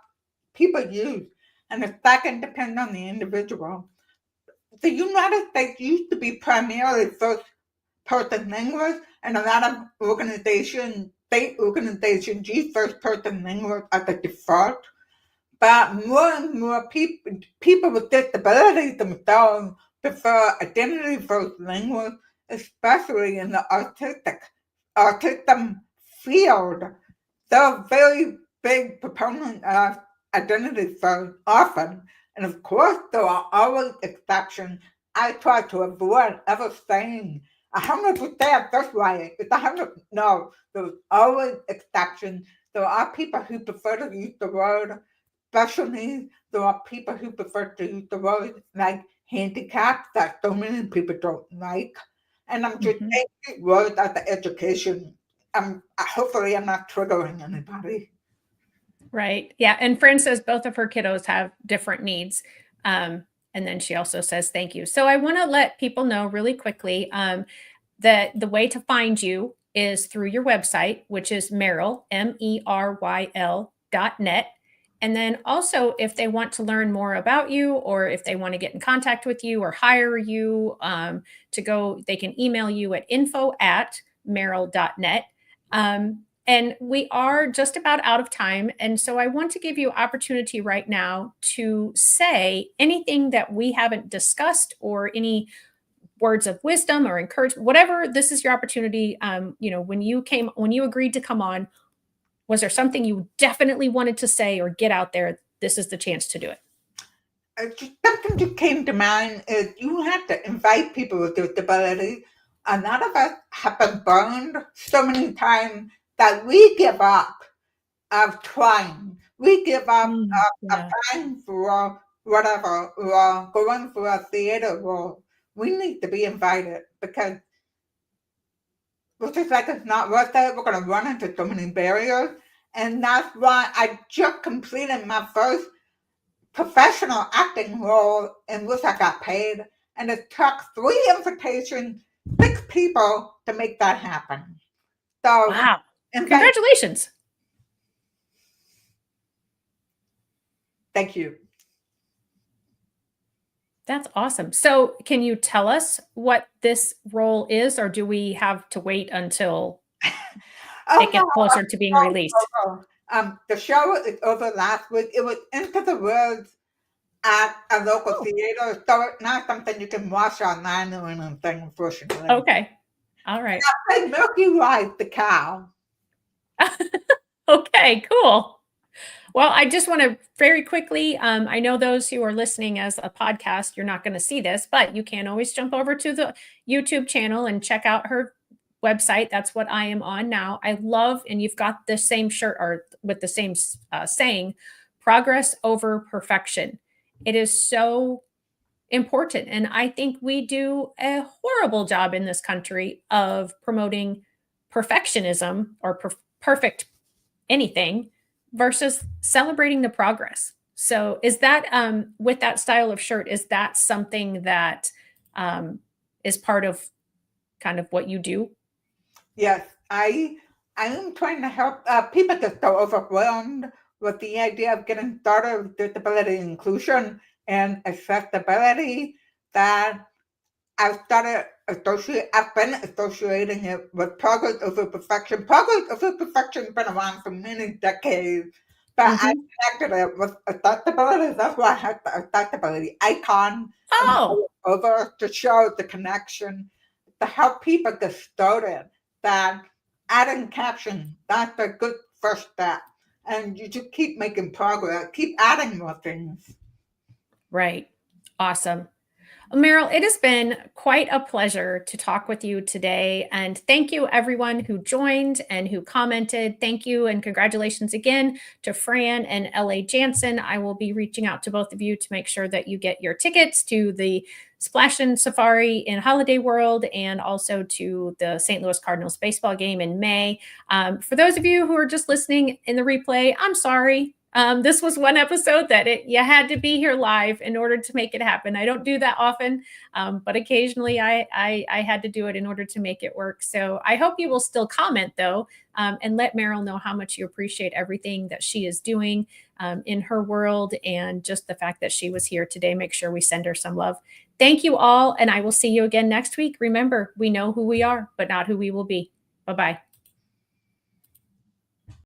people use. And the second depends on the individual. The United States used to be primarily first person English, and a lot of state organizations use first person English as a default. But more and more people with disabilities themselves prefer identity first language, especially in the autism field. They're very big proponents of identity first often. And of course, there are always exceptions. I try to avoid ever saying 100% this way. It's 100. No, there's always exceptions. There are people who prefer to use the word special needs. There are people who prefer to use the word like handicap that so many people don't like. And I'm just taking words as the education. Hopefully I'm not triggering anybody. Right. Yeah. And Fran says both of her kiddos have different needs. And then she also says, thank you. So I want to let people know really quickly that the way to find you is through your website, which is Meryl, MERYL.net. And then also, if they want to learn more about you, or if they want to get in contact with you or hire you they can email you at info@meryl.net. And we are just about out of time. And so I want to give you opportunity right now to say anything that we haven't discussed or any words of wisdom or encouragement, whatever. This is your opportunity. When you agreed to come on, was there something you definitely wanted to say or get out there? This is the chance to do it. Something that came to mind is you have to invite people with disabilities. A lot of us have been burned so many times that we give up of trying. We give up of applying for whatever, or going for a theater role. We need to be invited because we're just like, it's not worth it. We're going to run into so many barriers. And that's why I just completed my first professional acting role in which I got paid. And it took 3 invitations, 6 people to make that happen. So, wow. Congratulations. Thank you. That's awesome. So can you tell us what this role is, or do we have to wait until it gets closer to being released? The show is over last week. It was Into the Woods at a local theater, so it's not something you can watch online or anything, unfortunately. Okay. All right. I played Milky White, the cow. Okay, cool. Well, I just want to very quickly, I know those who are listening as a podcast, you're not going to see this, but you can always jump over to the YouTube channel and check out her website. That's what I am on now. I love, and you've got the same shirt or with the same saying, progress over perfection. It is so important. And I think we do a horrible job in this country of promoting perfectionism or perfect anything versus celebrating the progress. So is that with that style of shirt, is that something that is part of kind of what you do? Yes, I am trying to help people get so overwhelmed with the idea of getting started with disability inclusion and accessibility that I've been associating it with progress over perfection. Progress over perfection has been around for many decades, but I Mhm. connected it with accessibility. That's why I had the accessibility icon and Oh, over to show the connection to help people get started. That adding caption, that's a good first step. And you just keep making progress, keep adding more things. right. Awesome. Meryl, it has been quite a pleasure to talk with you today. And thank you, everyone who joined and who commented. Thank you and congratulations again to Fran and LA Jansen. I will be reaching out to both of you to make sure that you get your tickets to the Splash and Safari in Holiday World and also to the St. Louis Cardinals baseball game in May. For those of you who are just listening in the replay, I'm sorry. This was one episode that you had to be here live in order to make it happen. I don't do that often, but occasionally I had to do it in order to make it work. So I hope you will still comment though, and let Meryl know how much you appreciate everything that she is doing in her world and just the fact that she was here today. Make sure we send her some love. Thank you all, and I will see you again next week. Remember, we know who we are, but not who we will be. Bye-bye.